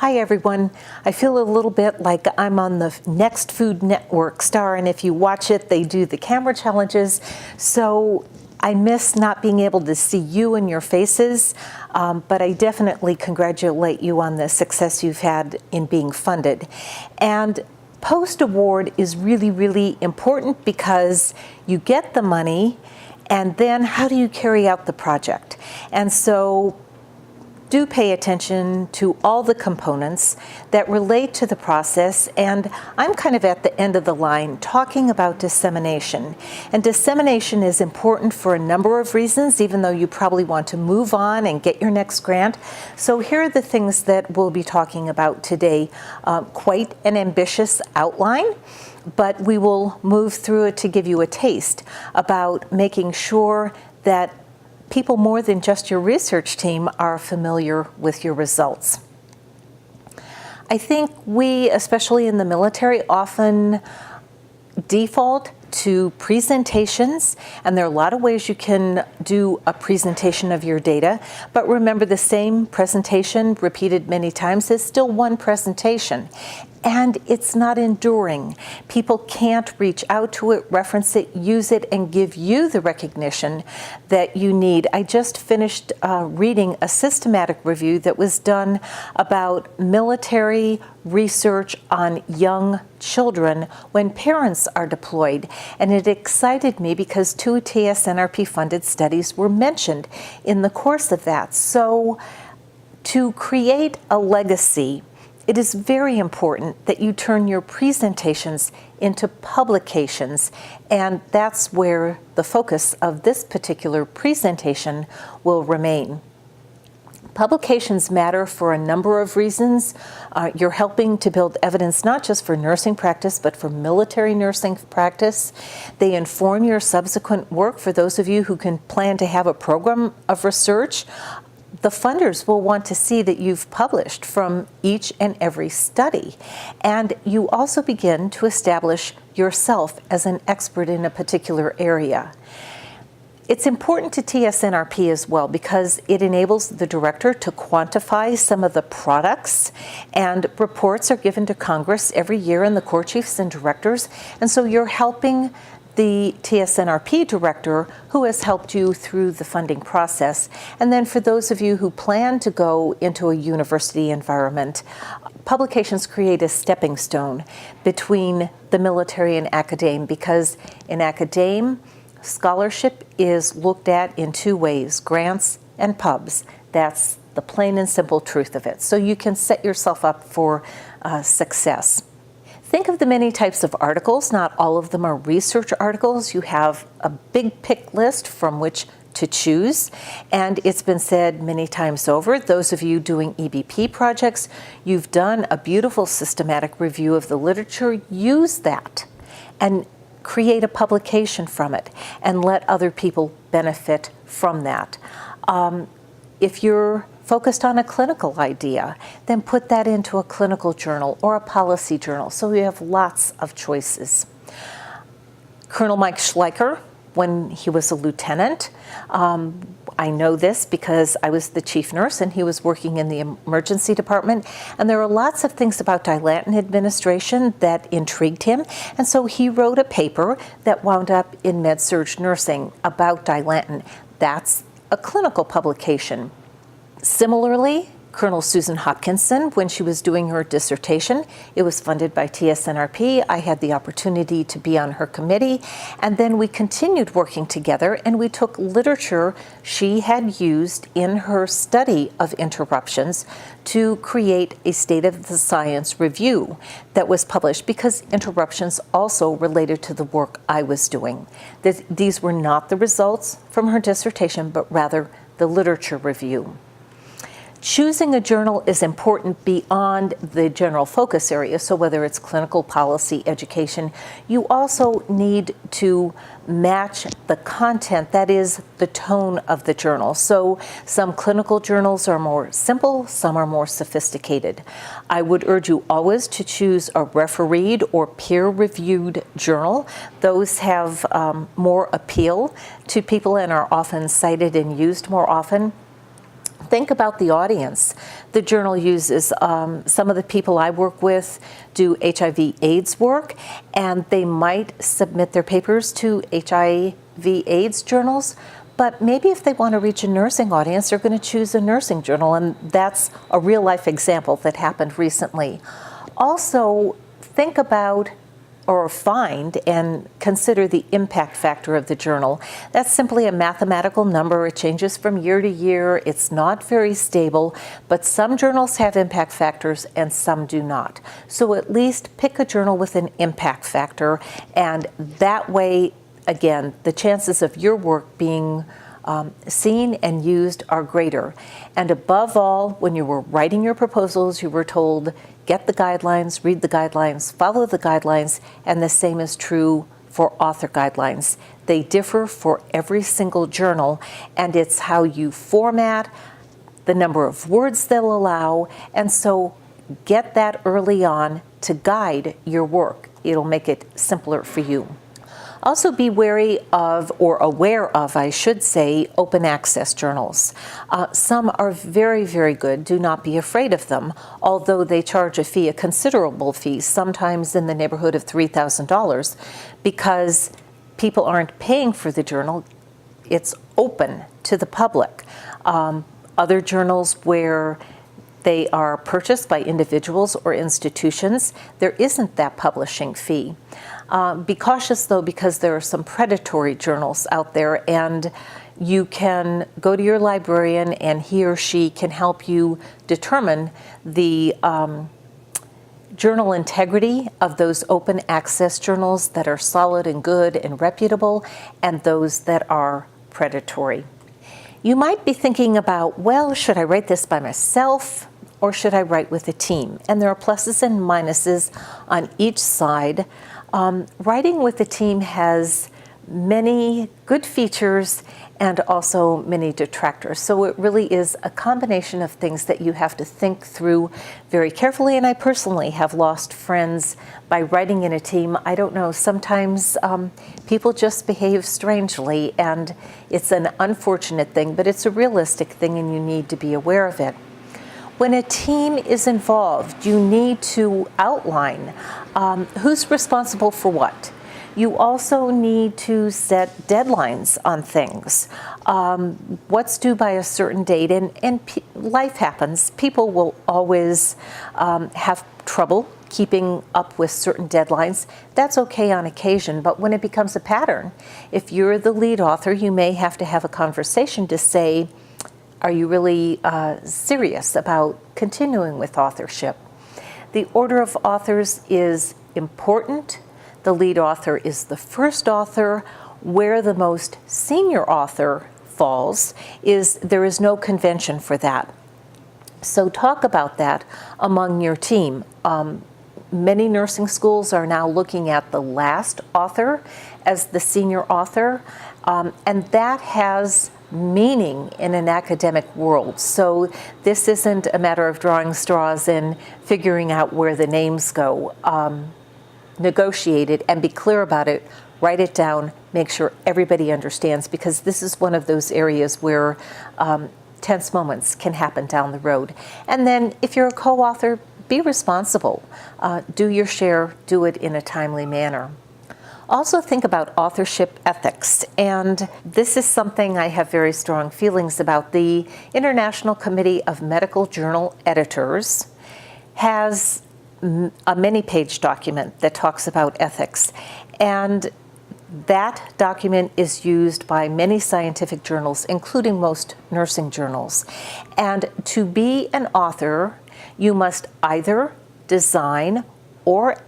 Hi everyone. I feel a little bit like I'm on the next Food Network star, and if you watch it, they do the camera challenges. So I miss not being able to see you and your faces, but I definitely congratulate you on the success you've had in being funded. And post-award is really, really important because you get the money, and then how do you carry out the project? And so do pay attention to all the components that relate to the process, and I'm kind of at the end of the line talking about dissemination. And dissemination is important for a number of reasons, even though you probably want to move on and get your next grant. So here are the things that we'll be talking about today. Quite an ambitious outline, but we will move through it to give you a taste about making sure that people more than just your research team are familiar with your results. I think we, especially in the military, often default to presentations, and there are a lot of ways you can do a presentation of your data, but remember, the same presentation repeated many times is still one presentation. And it's not enduring. People can't reach out to it, reference it, use it, and give you the recognition that you need. I just finished reading a systematic review that was done about military research on young children when parents are deployed. And it excited me because 2 TSNRP funded studies were mentioned in the course of that. So to create a legacy, it is very important that you turn your presentations into publications, and that's where the focus of this particular presentation will remain. Publications matter for a number of reasons. You're helping to build evidence not just for nursing practice, but for military nursing practice. They inform your subsequent work for those of you who can plan to have a program of research. The funders will want to see that you've published from each and every study. And you also begin to establish yourself as an expert in a particular area. It's important to TSNRP as well because it enables the director to quantify some of the products, and reports are given to Congress every year and the Corps Chiefs and Directors. And so you're helping the TSNRP director who has helped you through the funding process. And then for those of you who plan to go into a university environment, publications create a stepping stone between the military and academe, because in academe, scholarship is looked at in 2 ways, grants and pubs. That's the plain and simple truth of it. So you can set yourself up for success. Think of the many types of articles. Not all of them are research articles. You have a big pick list from which to choose. And it's been said many times over, those of you doing EBP projects, you've done a beautiful systematic review of the literature. Use that and create a publication from it and let other people benefit from that. If you're focused on a clinical idea, then put that into a clinical journal or a policy journal, so you have lots of choices. Colonel Mike Schleicher, when he was a lieutenant, I know this because I was the chief nurse and he was working in the emergency department, and there are lots of things about Dilantin administration that intrigued him, and so he wrote a paper that wound up in Med-Surg Nursing about Dilantin. That's a clinical publication. Similarly, Colonel Susan Hopkinson, when she was doing her dissertation, it was funded by TSNRP. I had the opportunity to be on her committee, and then we continued working together, and we took literature she had used in her study of interruptions to create a state of the science review that was published, because interruptions also related to the work I was doing. These were not the results from her dissertation, but rather the literature review. Choosing a journal is important beyond the general focus area. So whether it's clinical, policy, education, you also need to match the content, that is the tone of the journal. So some clinical journals are more simple, some are more sophisticated. I would urge you always to choose a refereed or peer-reviewed journal. Those have more appeal to people and are often cited and used more often. Think about the audience. The journal uses, some of the people I work with do HIV/AIDS work, and they might submit their papers to HIV/AIDS journals, but maybe if they want to reach a nursing audience, they're going to choose a nursing journal, and that's a real-life example that happened recently. Also, think about or find and consider the impact factor of the journal. That's simply a mathematical number. It changes from year to year. It's not very stable, but some journals have impact factors and some do not. So at least pick a journal with an impact factor, and that way, again, the chances of your work being seen and used are greater. And above all, when you were writing your proposals, you were told, get the guidelines, read the guidelines, follow the guidelines, and the same is true for author guidelines. They differ for every single journal, and it's how you format, the number of words they'll allow, and so get that early on to guide your work. It'll make it simpler for you. Also be wary of, or aware of, I should say, open access journals. Some are very, very good. Do not be afraid of them, although they charge a fee, a considerable fee, sometimes in the neighborhood of $3,000, because people aren't paying for the journal. It's open to the public. Other journals where they are purchased by individuals or institutions, there isn't that publishing fee. Be cautious though, because there are some predatory journals out there, and you can go to your librarian and he or she can help you determine the journal integrity of those open access journals that are solid and good and reputable, and those that are predatory. You might be thinking about, well, should I write this by myself or should I write with a team? And there are pluses and minuses on each side. Writing with a team has many good features and also many detractors. So it really is a combination of things that you have to think through very carefully. And I personally have lost friends by writing in a team. I don't know, sometimes people just behave strangely, and it's an unfortunate thing, but it's a realistic thing and you need to be aware of it. When a team is involved, you need to outline who's responsible for what. You also need to set deadlines on things. What's due by a certain date, and life happens. People will always have trouble keeping up with certain deadlines. That's okay on occasion, but when it becomes a pattern, if you're the lead author, you may have to have a conversation to say, are you really serious about continuing with authorship? The order of authors is important. The lead author is the first author. Where the most senior author falls is there is no convention for that. So talk about that among your team. Many nursing schools are now looking at the last author as the senior author, and that has meaning in an academic world. So this isn't a matter of drawing straws and figuring out where the names go. Negotiate it and be clear about it. Write it down. Make sure everybody understands, because this is one of those areas where tense moments can happen down the road. And then if you're a co-author, be responsible. Do your share. Do it in a timely manner. Also think about authorship ethics, and this is something I have very strong feelings about. The International Committee of Medical Journal Editors has a many-page document that talks about ethics, and that document is used by many scientific journals, including most nursing journals. And to be an author, you must either design or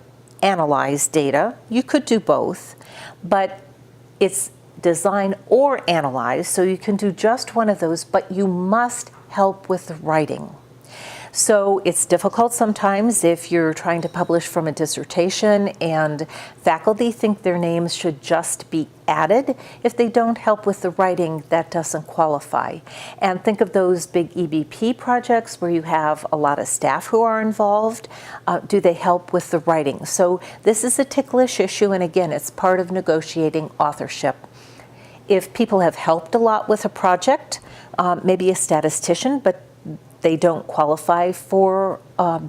analyze data. You could do both, but it's design or analyze, so you can do just one of those, but you must help with the writing. So it's difficult sometimes if you're trying to publish from a dissertation and faculty think their names should just be added. If they don't help with the writing, that doesn't qualify. And think of those big EBP projects where you have a lot of staff who are involved. Do they help with the writing? So this is a ticklish issue, and again, it's part of negotiating authorship. If people have helped a lot with a project, maybe a statistician, but they don't qualify for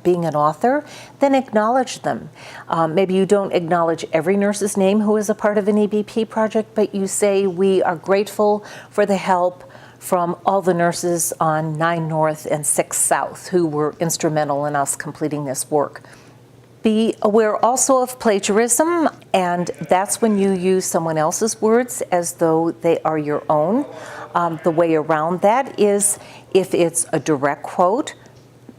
being an author, then acknowledge them. Maybe you don't acknowledge every nurse's name who is a part of an EBP project, but you say, we are grateful for the help from all the nurses on 9 North and 6 South who were instrumental in us completing this work. Be aware also of plagiarism, and that's when you use someone else's words as though they are your own. The way around that is, if it's a direct quote,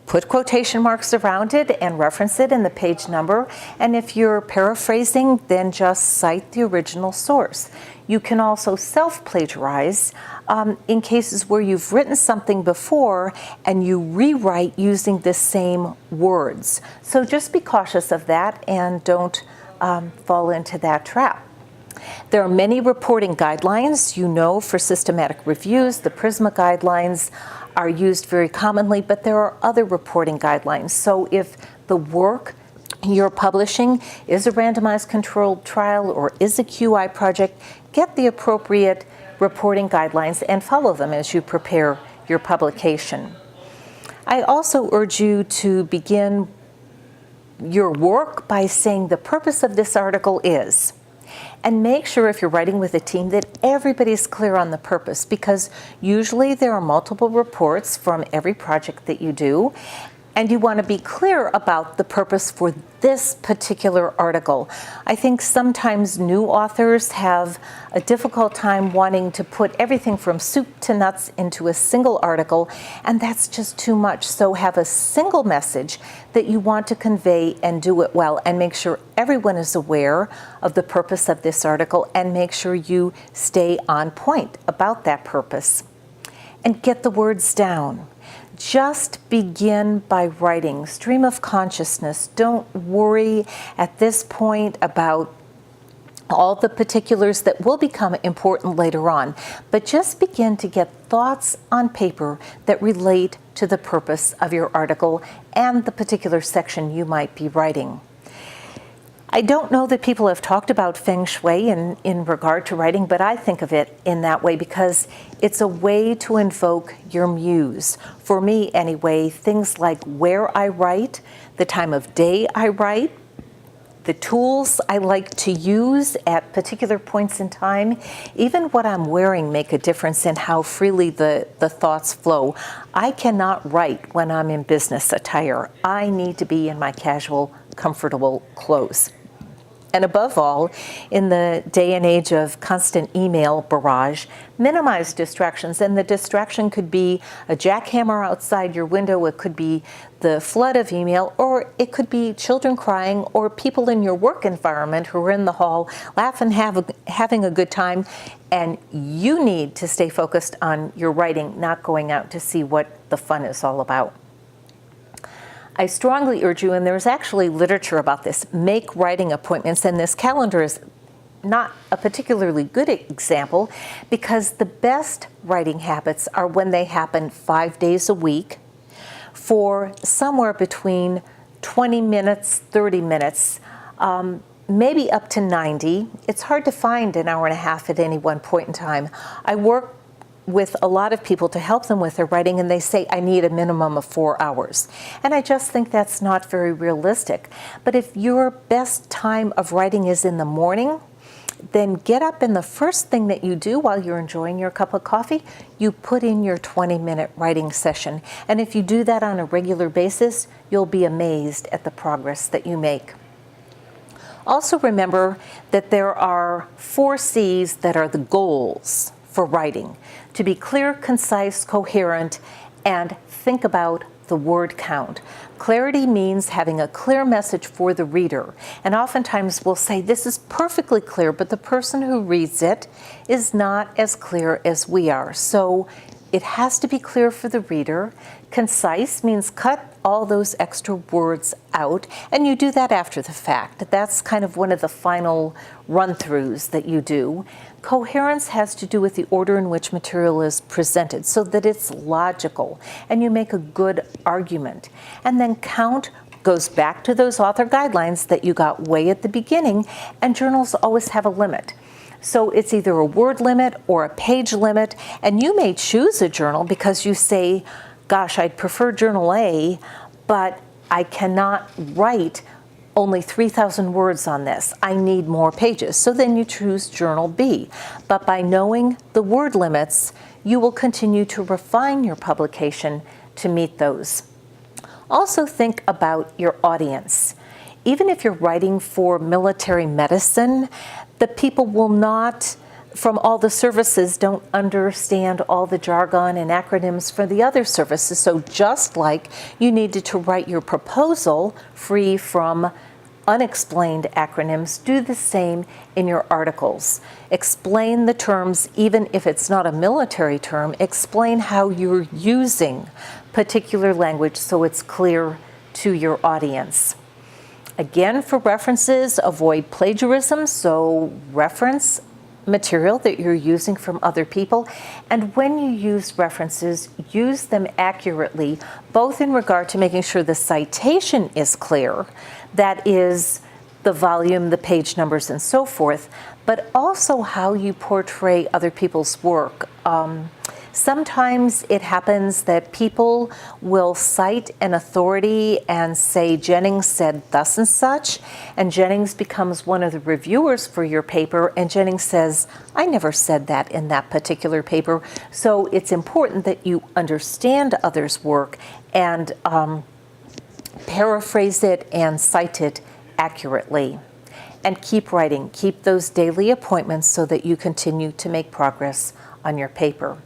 put quotation marks around it and reference it in the page number. And if you're paraphrasing, then just cite the original source. You can also self-plagiarize in cases where you've written something before and you rewrite using the same words. So just be cautious of that and don't fall into that trap. There are many reporting guidelines, for systematic reviews. The PRISMA guidelines are used very commonly, but there are other reporting guidelines. So if the work you're publishing is a randomized controlled trial or is a QI project, get the appropriate reporting guidelines and follow them as you prepare your publication. I also urge you to begin your work by saying the purpose of this article is. And make sure, if you're writing with a team, that everybody's clear on the purpose, because usually there are multiple reports from every project that you do, and you want to be clear about the purpose for this particular article. I think sometimes new authors have a difficult time wanting to put everything from soup to nuts into a single article, and that's just too much. So have a single message that you want to convey and do it well, and make sure everyone is aware of the purpose of this article, and make sure you stay on point about that purpose. And get the words down. Just begin by writing. Stream of consciousness. Don't worry at this point about all the particulars that will become important later on, but just begin to get thoughts on paper that relate to the purpose of your article and the particular section you might be writing. I don't know that people have talked about Feng Shui in regard to writing, but I think of it in that way because it's a way to invoke your muse. For me, anyway, things like where I write, the time of day I write, the tools I like to use at particular points in time, even what I'm wearing make a difference in how freely the thoughts flow. I cannot write when I'm in business attire. I need to be in my casual, comfortable clothes. And above all, in the day and age of constant email barrage, minimize distractions. And the distraction could be a jackhammer outside your window, it could be the flood of email, or it could be children crying, or people in your work environment who are in the hall laughing, having a good time, and you need to stay focused on your writing, not going out to see what the fun is all about. I strongly urge you, and there's actually literature about this, make writing appointments, and this calendar is not a particularly good example because the best writing habits are when they happen 5 days a week for somewhere between 20 minutes, 30 minutes, maybe up to 90. It's hard to find an hour and a half at any one point in time. I work with a lot of people to help them with their writing, and they say, I need a minimum of 4 hours. And I just think that's not very realistic. But if your best time of writing is in the morning, then get up and the first thing that you do while you're enjoying your cup of coffee, you put in your 20-minute writing session. And if you do that on a regular basis, you'll be amazed at the progress that you make. Also remember that there are 4 C's that are the goals for writing: to be clear, concise, coherent, and think about the word count. Clarity means having a clear message for the reader. And oftentimes we'll say, this is perfectly clear, but the person who reads it is not as clear as we are. So it has to be clear for the reader. Concise means cut all those extra words out, and you do that after the fact. That's kind of one of the final run-throughs that you do. Coherence has to do with the order in which material is presented so that it's logical and you make a good argument. And then count goes back to those author guidelines that you got way at the beginning, and journals always have a limit. So it's either a word limit or a page limit, and you may choose a journal because you say, gosh, I'd prefer journal A, but I cannot write only 3,000 words on this. I need more pages. So then you choose journal B. But by knowing the word limits, you will continue to refine your publication to meet those. Also think about your audience. Even if you're writing for military medicine, the people will not, from all the services, don't understand all the jargon and acronyms for the other services. So just like you needed to write your proposal free from unexplained acronyms, do the same in your articles. Explain the terms, even if it's not a military term, explain how you're using particular language so it's clear to your audience. Again, for references, avoid plagiarism, so reference material that you're using from other people. And when you use references, use them accurately, both in regard to making sure the citation is clear, that is the volume, the page numbers, and so forth, but also how you portray other people's work. Sometimes it happens that people will cite an authority and say, Jennings said thus and such, and Jennings becomes one of the reviewers for your paper, and Jennings says, I never said that in that particular paper. So it's important that you understand others' work and paraphrase it and cite it accurately. And keep writing. Keep those daily appointments so that you continue to make progress on your paper.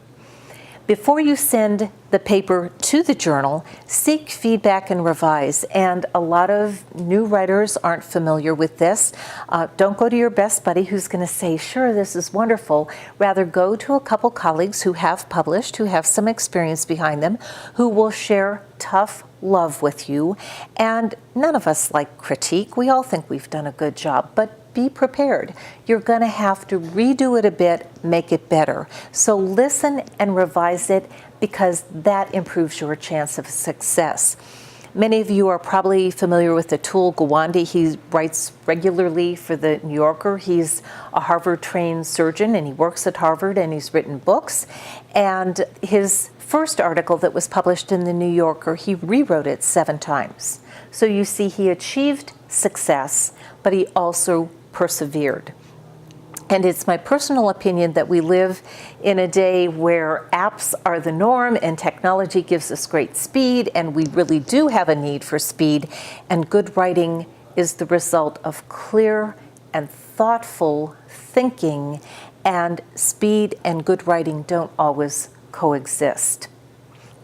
Before you send the paper to the journal, seek feedback and revise. And a lot of new writers aren't familiar with this. Don't go to your best buddy who's going to say, sure, this is wonderful. Rather, go to a couple colleagues who have published, who have some experience behind them, who will share tough love with you. And none of us like critique. We all think we've done a good job, but be prepared. You're going to have to redo it a bit, make it better. So listen and revise it because that improves your chance of success. Many of you are probably familiar with Atul Gawande. He writes regularly for the New Yorker. He's a Harvard-trained surgeon and he works at Harvard and he's written books. And his first article that was published in the New Yorker, he rewrote it 7 times. So you see he achieved success, but he also persevered. And it's my personal opinion that we live in a day where apps are the norm and technology gives us great speed, and we really do have a need for speed, and good writing is the result of clear and thoughtful thinking, and speed and good writing don't always coexist.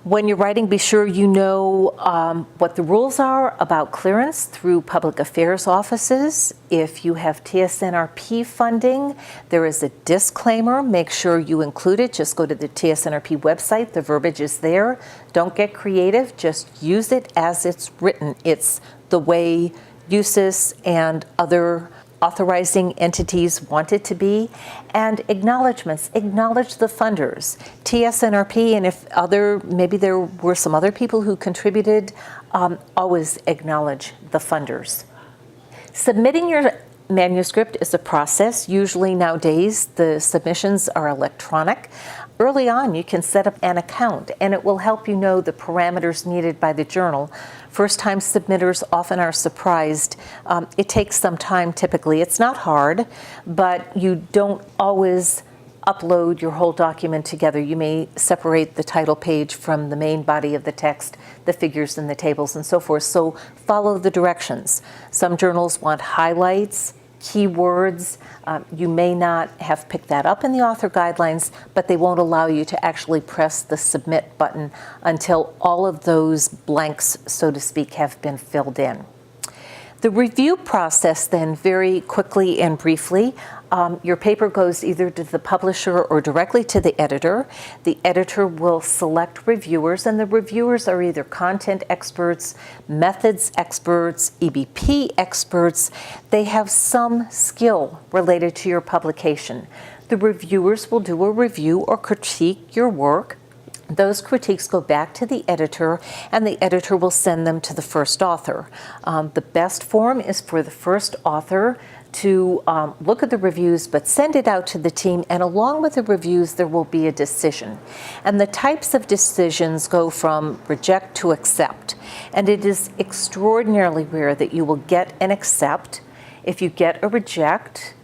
When you're writing, be sure you know what the rules are about clearance through public affairs offices. If you have TSNRP funding, there is a disclaimer. Make sure you include it. Just go to the TSNRP website. The verbiage is there. Don't get creative. Just use it as it's written. It's the way USIS and other authorizing entities want it to be. And acknowledgments, acknowledge the funders. TSNRP, and if maybe there were some other people who contributed, always acknowledge the funders. Submitting your manuscript is a process. Usually nowadays the submissions are electronic. Early on you can set up an account and it will help you know the parameters needed by the journal. First-time submitters often are surprised. It takes some time typically. It's not hard, but you don't always upload your whole document together. You may separate the title page from the main body of the text, the figures and the tables and so forth. So follow the directions. Some journals want highlights, keywords. You may not have picked that up in the author guidelines, but they won't allow you to actually press the submit button until all of those blanks, so to speak, have been filled in. The review process then, very quickly and briefly, your paper goes either to the publisher or directly to the editor. The editor will select reviewers, and the reviewers are either content experts, methods experts, EBP experts. They have some skill related to your publication. The reviewers will do a review or critique your work. Those critiques go back to the editor, and the editor will send them to the first author. The best form is for the first author to look at the reviews, but send it out to the team, and along with the reviews there will be a decision. And the types of decisions go from reject to accept. And it is extraordinarily rare that you will get an accept. If you get a reject,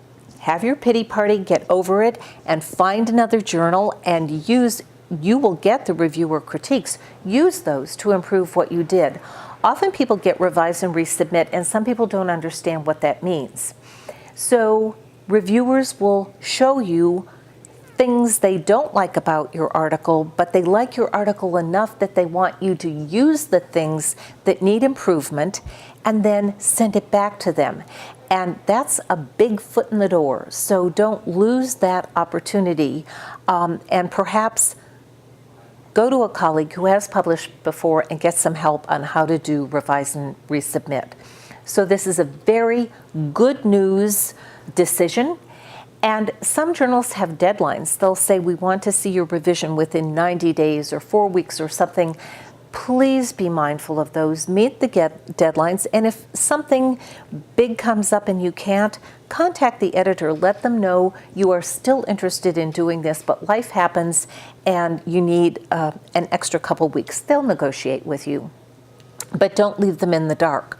have your pity party, get over it, and find another journal and you will get the reviewer critiques. Use those to improve what you did. Often people get revise and resubmit, and some people don't understand what that means. So reviewers will show you things they don't like about your article, but they like your article enough that they want you to use the things that need improvement and then send it back to them. And that's a big foot in the door. So don't lose that opportunity, and perhaps go to a colleague who has published before and get some help on how to do revise and resubmit. So this is a very good news decision. And some journals have deadlines. They'll say, we want to see your revision within 90 days or 4 weeks or something. Please be mindful of those. Meet the deadlines. And if something big comes up and you can't, contact the editor. Let them know you are still interested in doing this, but life happens and you need an extra couple weeks. They'll negotiate with you. But don't leave them in the dark.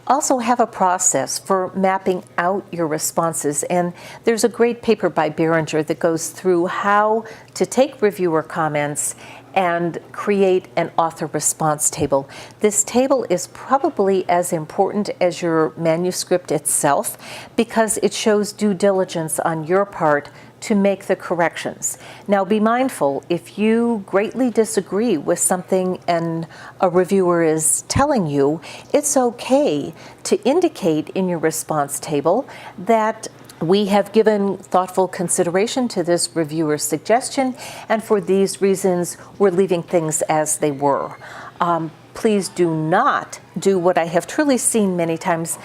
Also have a process for mapping out your responses, and there's a great paper by Behringer that goes through how to take reviewer comments and create an author response table. This table is probably as important as your manuscript itself because it shows due diligence on your part to make the corrections. Now be mindful, if you greatly disagree with something and a reviewer is telling you, it's okay to indicate in your response table that we have given thoughtful consideration to this reviewer's suggestion, and for these reasons, we're leaving things as they were. Please do not do what I have truly seen many times.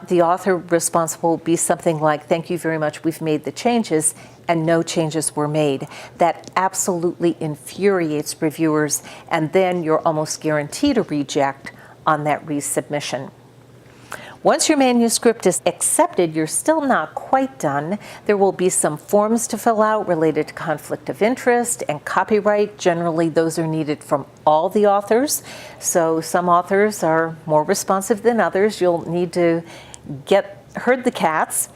The author response will be something like, thank you very much, we've made the changes, and no changes were made. That absolutely infuriates reviewers, and then you're almost guaranteed a reject on that resubmission. Once your manuscript is accepted, you're still not quite done. There will be some forms to fill out related to conflict of interest and copyright. Generally, those are needed from all the authors. So some authors are more responsive than others. You'll need to herd the cats.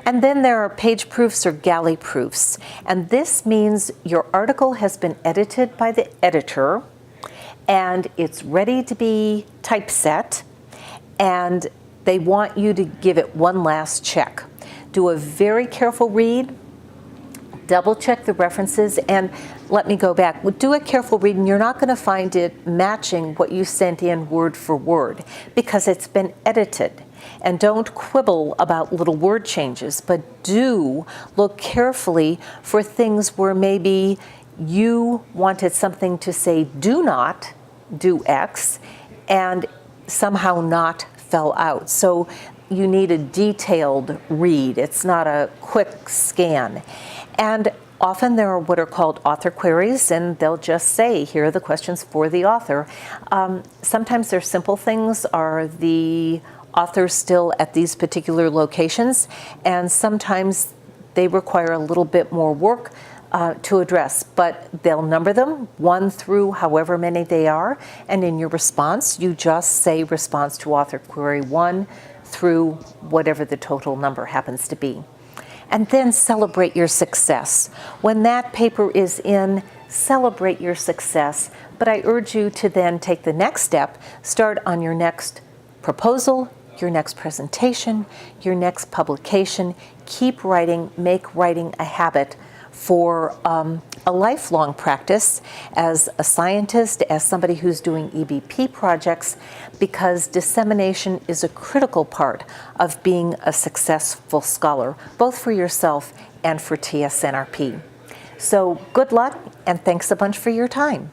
And then there are page proofs or galley proofs. And this means your article has been edited by the editor and it's ready to be typeset, and they want you to give it one last check. Do a very careful read, double check the references, and let me go back. Do a careful read, and you're not going to find it matching what you sent in word for word because it's been edited. And don't quibble about little word changes, but do look carefully for things where maybe you wanted something to say do not do X and somehow not fell out. So you need a detailed read. It's not a quick scan. And often there are what are called author queries, and they'll just say, here are the questions for the author. Sometimes they're simple things. Are the authors still at these particular locations? And sometimes they require a little bit more work to address, but they'll number them 1 through however many they are, and in your response you just say response to author query 1 through whatever the total number happens to be. And then celebrate your success. When that paper is in, celebrate your success, but I urge you to then take the next step, start on your next proposal, your next presentation, your next publication. Keep writing, make writing a habit for a lifelong practice as a scientist, as somebody who's doing EBP projects, because dissemination is a critical part of being a successful scholar, both for yourself and for TSNRP. So good luck, and thanks a bunch for your time.